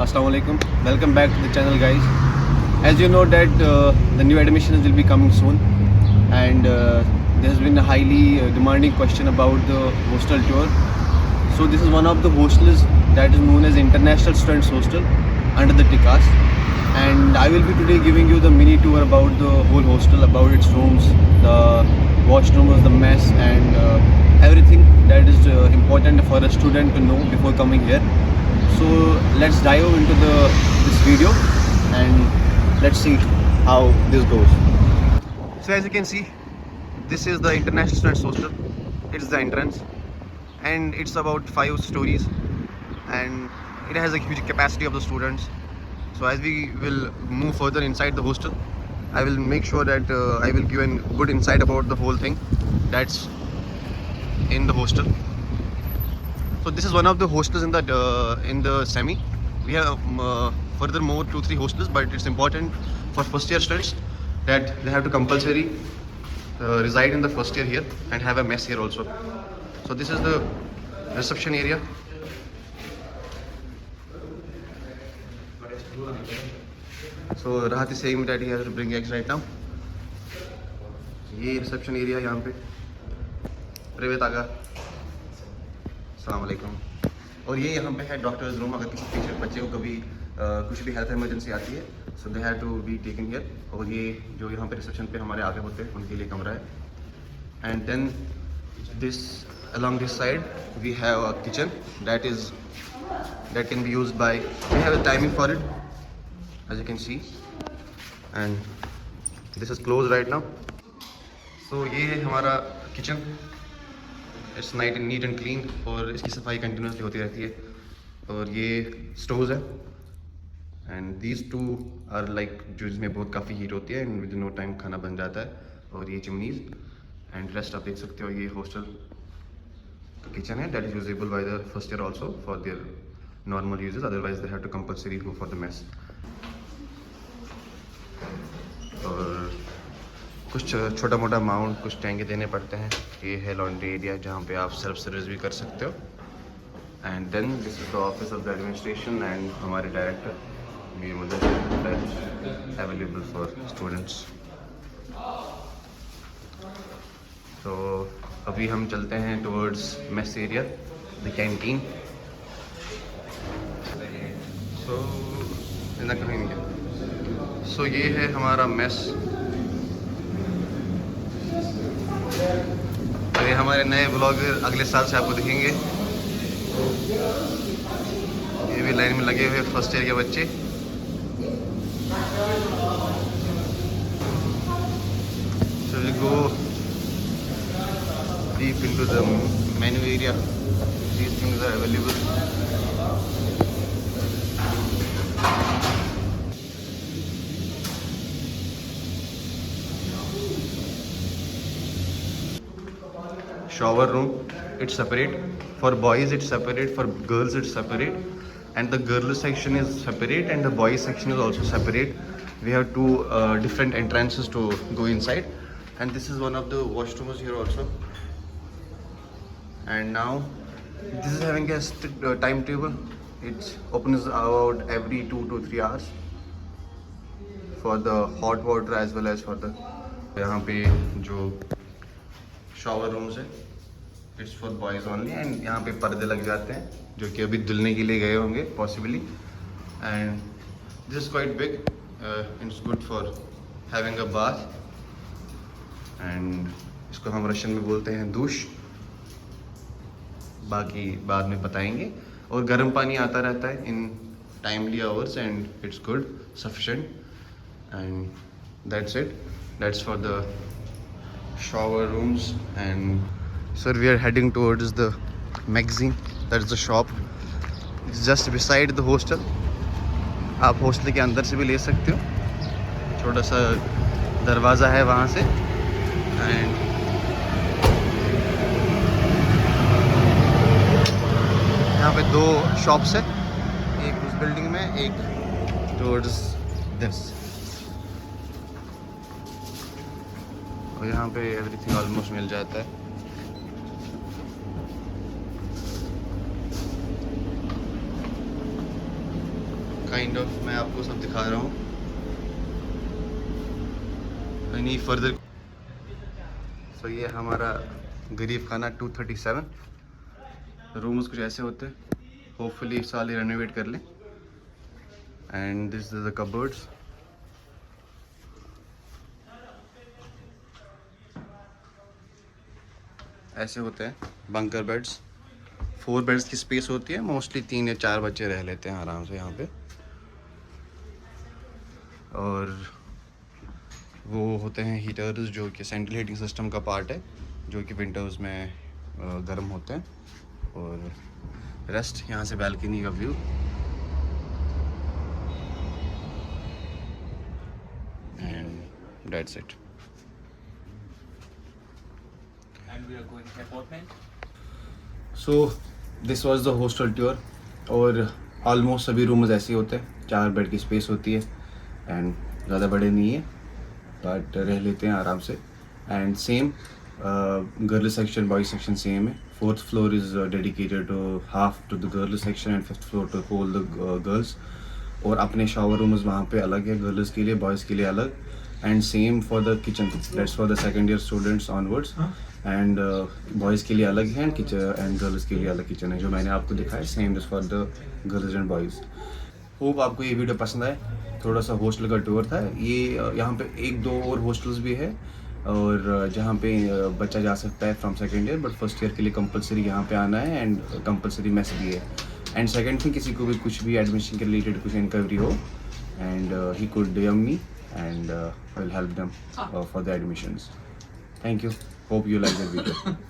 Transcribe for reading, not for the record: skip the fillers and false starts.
Assalamualaikum. Welcome back to the channel, guys. As you know that the new admissions will be coming soon, and there has been a highly demanding question about the hostel tour. So this is one of the hostels that is known as International Students Hostel under the TICAS, and I will be today giving you the mini tour about the whole hostel, about its rooms, the washrooms, the mess, and everything that is important for a student to know before coming here. So let's dive into this video and let's see how this goes. So as you can see, this is the International Students Hostel. It's the entrance, and it's about 5 stories, and it has a huge capacity of the students. So as we will move further inside the hostel, I will make sure that I will give a good insight about the whole thing that's in the hostel. So this is one of the hostels in the semi. We have furthermore 2-3 hostels, but it's important for first year students that they have to compulsory reside in the first year here and have a mess here also. So this is the reception area. So Rahat is saying that he has to bring eggs right now. ये reception area यहाँ पे प्रेवेत आगा अस्सलाम वालेकुम। और ये यहाँ पे है डॉक्टर्स रूम। अगर किसी पेशेंट बच्चे को कभी कुछ भी हेल्थ इमरजेंसी आती है, so they have to be taken here. और ये जो यहाँ पे रिसेप्शन पे हमारे आगे होते हैं उनके लिए कमरा है। And then this along this side we have a kitchen that can be used by, we have a timing for it as you can see, and this is closed right now. So ये है हमारा kitchen. It's neat and clean और इसकी सफाई continuously होती रहती है। और ये स्टोव्स है, and these two are like जो इसमें बहुत काफ़ी हीट होती है एंड विद नो टाइम खाना बन जाता है। और ये चिमनीज एंड रेस्ट आप देख सकते हो। ये हॉस्टल का किचन है that is usable by the first year also for their normal uses, otherwise they have to compulsory go for the mess. और कुछ छोटा मोटा अमाउंट कुछ टैंके देने पड़ते हैं। ये है लॉन्ड्री एरिया जहाँ पे आप सेल्फ सर्विस भी कर सकते हो। And then this is the office of the administration and हमारे director Mir Mudassir available for students. तो अभी हम चलते हैं towards mess area, the canteen. So इतना कहीं नहीं। सो ये है हमारा मेस। और ये हमारे नए ब्लॉगर अगले साल से आपको दिखेंगे। ये भी लाइन में लगे हुए फर्स्ट ईयर के बच्चे। So we go deep into the menu area. These things are available. Shower room, it's separate. For boys it's separate, for girls it's separate, and the girls section is separate and the boys section is also separate. We have two different entrances to go inside, and this is one of the washrooms here also. And now this is having a strict timetable. It opens about every 2 to 3 hours for the hot water as well as for the यहाँ पे जो shower rooms है it's for boys only. And यहाँ पे पर्दे लग जाते हैं जो कि अभी धुलने के लिए गए होंगे possibly. And this is quite big, it's good for having a bath, and इसको हम रशियन में बोलते हैं दूश, बाकी बाद में बताएंगे। और गर्म पानी आता रहता है in timely hours and it's good sufficient, and that's it, that's for the shower rooms. And sir, we are heading towards the magazine, that's the shop. It's just beside the hostel. आप hostel के अंदर से भी ले सकते हो, छोटा सा दरवाज़ा है वहाँ से। एंड यहाँ पे 2 शॉप्स है, एक उस बिल्डिंग में, एक टुवर्ड्स दिस। और यहाँ पे एवरीथिंग ऑलमोस्ट मिल जाता है। काइंड ऑफ मैं आपको सब दिखा रहा हूँ। Any further. सो ये हमारा गरीब खाना 237। रूम्स कुछ ऐसे होते हैं, होपफुली इस साल ही रेनोवेट कर लें। And this is the cupboards. ऐसे होते हैं बंकर बेड्स। 4 बेड्स की स्पेस होती है, मोस्टली 3 या 4 बच्चे रह लेते हैं आराम से यहाँ पे। और वो होते हैं हीटर्स जो कि सेंट्रल हीटिंग सिस्टम का पार्ट है, जो कि विंटर्स में गर्म होते हैं। और रेस्ट यहाँ से बैल्कनी का view. And that's it. And we are going to apartment. So this was the hostel tour. और ऑलमोस्ट सभी रूम्स ऐसे होते हैं, 4 बेड की स्पेस होती है एंड ज़्यादा बड़े नहीं है, बट रह लेते हैं आराम से। And same girls section boys section same है। 4th floor is dedicated to half to the girls section and 5th floor to whole the girls. और अपने शावर रूम्स वहाँ पे अलग है, गर्ल्स के लिए, बॉयज़ के लिए अलग। And same for the kitchen, that's for the second year students onwards. And boys के लिए अलग है एंड किचन, एंड गर्ल्स के लिए अलग किचन है। जो मैंने आपको दिखाया same is for the girls and boys. Hope आपको ये वीडियो पसंद आए। थोड़ा सा हॉस्टल का टूर था ये। यहाँ पे 1-2 और हॉस्टल्स भी है, और जहाँ पे बच्चा जा सकता है from second year, but first year के लिए कंपलसरी यहाँ पे आना है एंड कंपलसरी मेस भी है। एंड सेकेंड थिंग, किसी को भी कुछ भी एडमिशन के रिलेटेड कुछ इंक्वायरी हो, and he could DM me and I will help them for the admissions. Thank you, hope you like the video.